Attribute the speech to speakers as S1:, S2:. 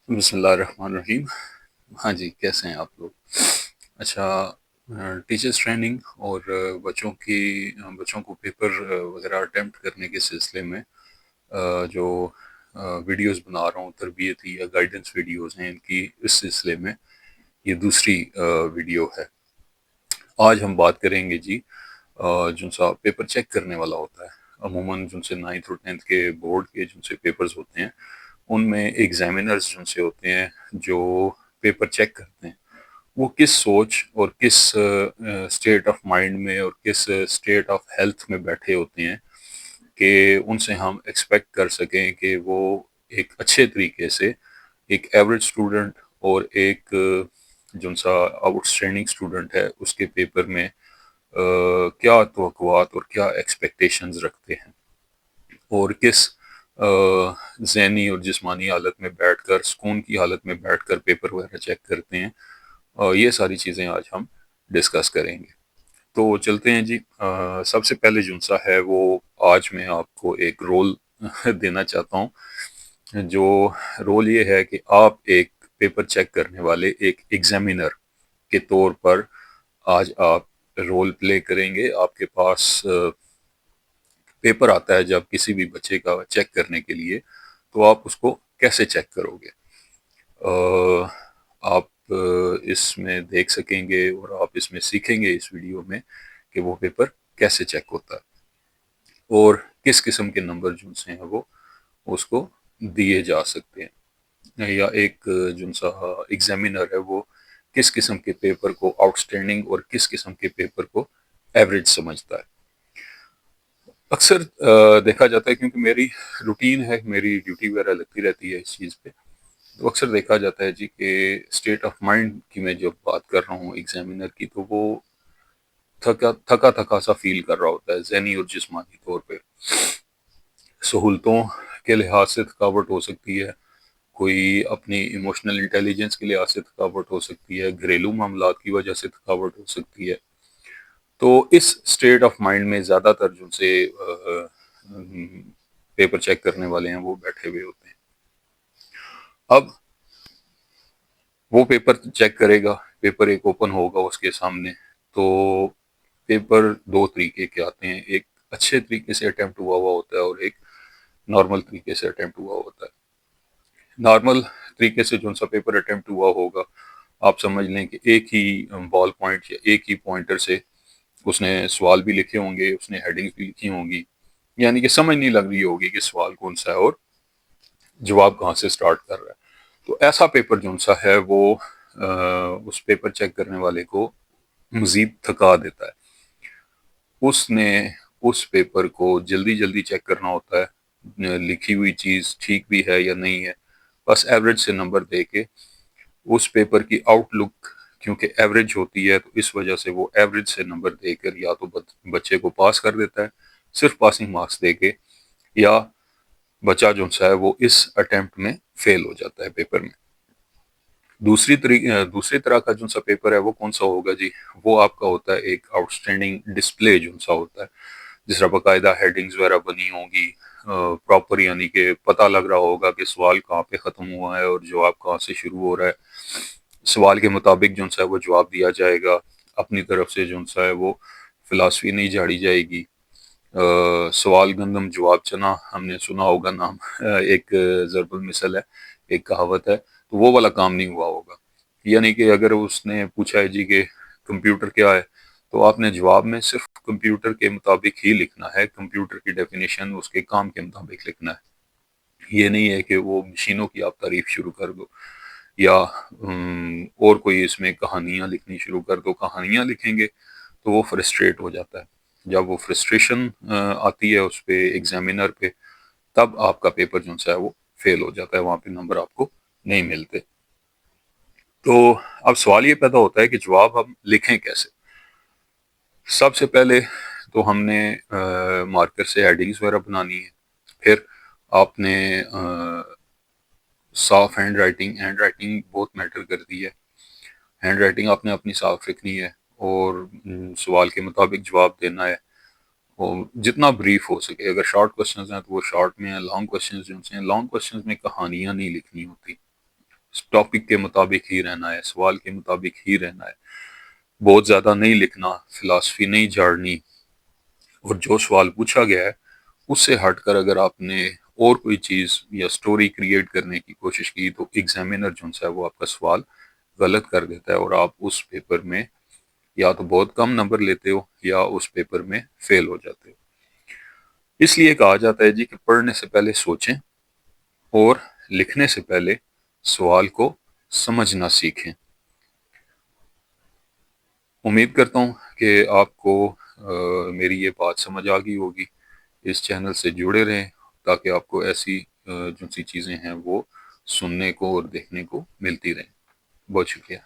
S1: بسم اللہ الرحمن الرحیم۔ ہاں جی، کیسے ہیں آپ لوگ؟ اچھا، ٹیچرس ٹریننگ اور بچوں کو پیپر وغیرہ اٹیمپٹ کرنے کے سلسلے میں جو ویڈیوز بنا رہا ہوں، تربیتی یا گائیڈنس ویڈیوز ہیں ان کی، اس سلسلے میں یہ دوسری ویڈیو ہے۔ آج ہم بات کریں گے جی جن سا پیپر چیک کرنے والا ہوتا ہے۔ عموماً جن سے 9th اور 10th کے بورڈ کے جن سے پیپرز ہوتے ہیں، ان میں ایگزامینرز جن سے ہوتے ہیں جو پیپر چیک کرتے ہیں، وہ کس سوچ اور کس اسٹیٹ آف مائنڈ میں اور کس اسٹیٹ آف ہیلتھ میں بیٹھے ہوتے ہیں کہ ان سے ہم ایکسپیکٹ کر سکیں کہ وہ ایک اچھے طریقے سے ایک ایوریج اسٹوڈنٹ اور ایک جن سا آؤٹ اسٹینڈنگ اسٹوڈنٹ ہے اس کے پیپر میں کیا توقعات اور کیا ایکسپیکٹیشنز رکھتے ہیں، اور کس ذہنی اور جسمانی حالت میں بیٹھ کر، سکون کی حالت میں بیٹھ کر پیپر وغیرہ چیک کرتے ہیں۔ یہ ساری چیزیں آج ہم ڈسکس کریں گے۔ تو چلتے ہیں جی۔ سب سے پہلے جن سا ہے وہ آج میں آپ کو ایک رول دینا چاہتا ہوں۔ جو رول یہ ہے کہ آپ ایک پیپر چیک کرنے والے ایک ایگزامینر کے طور پر آج آپ رول پلے کریں گے۔ آپ کے پاس پیپر آتا ہے جب کسی بھی بچے کا چیک کرنے کے لیے، تو آپ اس کو کیسے چیک کرو گے؟ آپ اس میں دیکھ سکیں گے اور آپ اس میں سیکھیں گے اس ویڈیو میں کہ وہ پیپر کیسے چیک ہوتا ہے اور کس قسم کے نمبر جن سے ہیں وہ اس کو دیے جا سکتے ہیں، یا ایک جن سا ایگزامینر ہے وہ کس قسم کے پیپر کو آؤٹ اسٹینڈنگ اور کس قسم کے پیپر کو ایوریج سمجھتا ہے۔ اکثر دیکھا جاتا ہے، کیونکہ میری روٹین ہے، میری ڈیوٹی وغیرہ لگتی رہتی ہے اس چیز پہ، تو اکثر دیکھا جاتا ہے جی کہ اسٹیٹ آف مائنڈ کی میں جب بات کر رہا ہوں ایگزامینر کی، تو وہ تھکا سا فیل کر رہا ہوتا ہے ذہنی اور جسمانی طور پہ۔ سہولتوں کے لحاظ سے تھکاوٹ ہو سکتی ہے، کوئی اپنی ایموشنل انٹیلیجنس کے لحاظ سے تھکاوٹ ہو سکتی ہے، گھریلو معاملات کی وجہ سے تھکاوٹ ہو سکتی ہے۔ تو اس اسٹیٹ آف مائنڈ میں زیادہ تر جن سے پیپر چیک کرنے والے ہیں وہ بیٹھے ہوئے ہوتے ہیں۔ اب وہ پیپر چیک کرے گا، پیپر ایک اوپن ہوگا اس کے سامنے، تو پیپر دو طریقے کے آتے ہیں، ایک اچھے طریقے سے اٹیمپٹ ہوا ہوتا ہے اور ایک نارمل طریقے سے اٹیمپٹ ہوا ہوتا ہے۔ نارمل طریقے سے جو سا پیپر اٹیمپٹ ہوا ہوگا، آپ سمجھ لیں کہ ایک ہی بال پوائنٹ یا ایک ہی پوائنٹر سے اس نے سوال بھی لکھے ہوں گے، اس نے ہیڈنگز بھی لکھی ہوں گی، یعنی کہ سمجھ نہیں لگ رہی ہوگی کہ سوال کون سا ہے اور جواب کہاں سے سٹارٹ کر رہا ہے۔ تو ایسا پیپر جو سا ہے وہ اس پیپر چیک کرنے والے کو مزید تھکا دیتا ہے۔ اس نے اس پیپر کو جلدی چیک کرنا ہوتا ہے، لکھی ہوئی چیز ٹھیک بھی ہے یا نہیں ہے، بس ایوریج سے نمبر دے کے اس پیپر کی آؤٹ لک کیونکہ ایوریج ہوتی ہے، تو اس وجہ سے وہ ایوریج سے نمبر دے کر یا تو بچے کو پاس کر دیتا ہے صرف پاسنگ مارکس دے کے، یا بچہ جو سا ہے وہ اس اٹیمپٹ میں فیل ہو جاتا ہے پیپر میں۔ دوسری طرح کا جو سا پیپر ہے وہ کون سا ہوگا جی؟ وہ آپ کا ہوتا ہے ایک آؤٹ اسٹینڈنگ ڈسپلے جو سا ہوتا ہے، جس طرح باقاعدہ ہیڈنگز وغیرہ بنی ہوں گی پراپر، یعنی کہ پتہ لگ رہا ہوگا کہ سوال کہاں پہ ختم ہوا ہے اور جواب کہاں سے شروع ہو رہا ہے۔ سوال کے مطابق جو سا ہے وہ جواب دیا جائے گا، اپنی طرف سے جو سا ہے وہ فلاسفی نہیں جھاڑی جائے گی۔ سوال گندم جواب چنا، ہم نے سنا ہوگا نام، ایک ضرب المثل ہے، ایک کہاوت ہے، تو وہ والا کام نہیں ہوا ہوگا۔ یعنی کہ اگر اس نے پوچھا ہے جی کہ کمپیوٹر کیا ہے، تو آپ نے جواب میں صرف کمپیوٹر کے مطابق ہی لکھنا ہے، کمپیوٹر کی ڈیفینیشن اس کے کام کے مطابق لکھنا ہے۔ یہ نہیں ہے کہ وہ مشینوں کی آپ تعریف شروع کر دو یا اور کوئی اس میں کہانیاں لکھنی شروع کر دو۔ کہانیاں لکھیں گے تو وہ فرسٹریٹ ہو جاتا ہے، جب وہ فرسٹریشن آتی ہے اس پہ ایگزامینر پہ، تب آپ کا پیپر جو ہے وہ فیل ہو جاتا ہے، وہاں پہ نمبر آپ کو نہیں ملتے۔ تو اب سوال یہ پیدا ہوتا ہے کہ جواب ہم لکھیں کیسے؟ سب سے پہلے تو ہم نے مارکر سے ہیڈنگز وغیرہ بنانی ہے، پھر آپ نے صاف ہینڈ رائٹنگ بہت میٹر کرتی ہے۔ ہینڈ رائٹنگ آپ نے اپنی صاف رکھنی ہے اور سوال کے مطابق جواب دینا ہے، اور جتنا بریف ہو سکے۔ اگر شارٹ کوسچنز ہیں تو وہ شارٹ میں ہیں، لانگ کوسچنز جو ہیں لانگ کوسچنز میں کہانیاں نہیں لکھنی ہوتی، ٹاپک کے مطابق ہی رہنا ہے، سوال کے مطابق ہی رہنا ہے، بہت زیادہ نہیں لکھنا، فلاسفی نہیں جھاڑنی، اور جو سوال پوچھا گیا ہے اس سے ہٹ کر اگر آپ نے اور کوئی چیز یا سٹوری کریٹ کرنے کی کوشش کی تو ایگزامینر جو ہے وہ آپ کا سوال غلط کر دیتا ہے، اور آپ اس پیپر میں یا تو بہت کم نمبر لیتے ہو یا اس پیپر میں فیل ہو جاتے ہو۔ اس لیے کہا جاتا ہے جی کہ پڑھنے سے پہلے سوچیں اور لکھنے سے پہلے سوال کو سمجھنا سیکھیں۔ امید کرتا ہوں کہ آپ کو میری یہ بات سمجھ آ گئی ہوگی۔ اس چینل سے جڑے رہیں تاکہ آپ کو ایسی جو سی چیزیں ہیں وہ سننے کو اور دیکھنے کو ملتی رہیں۔ بہت شکریہ۔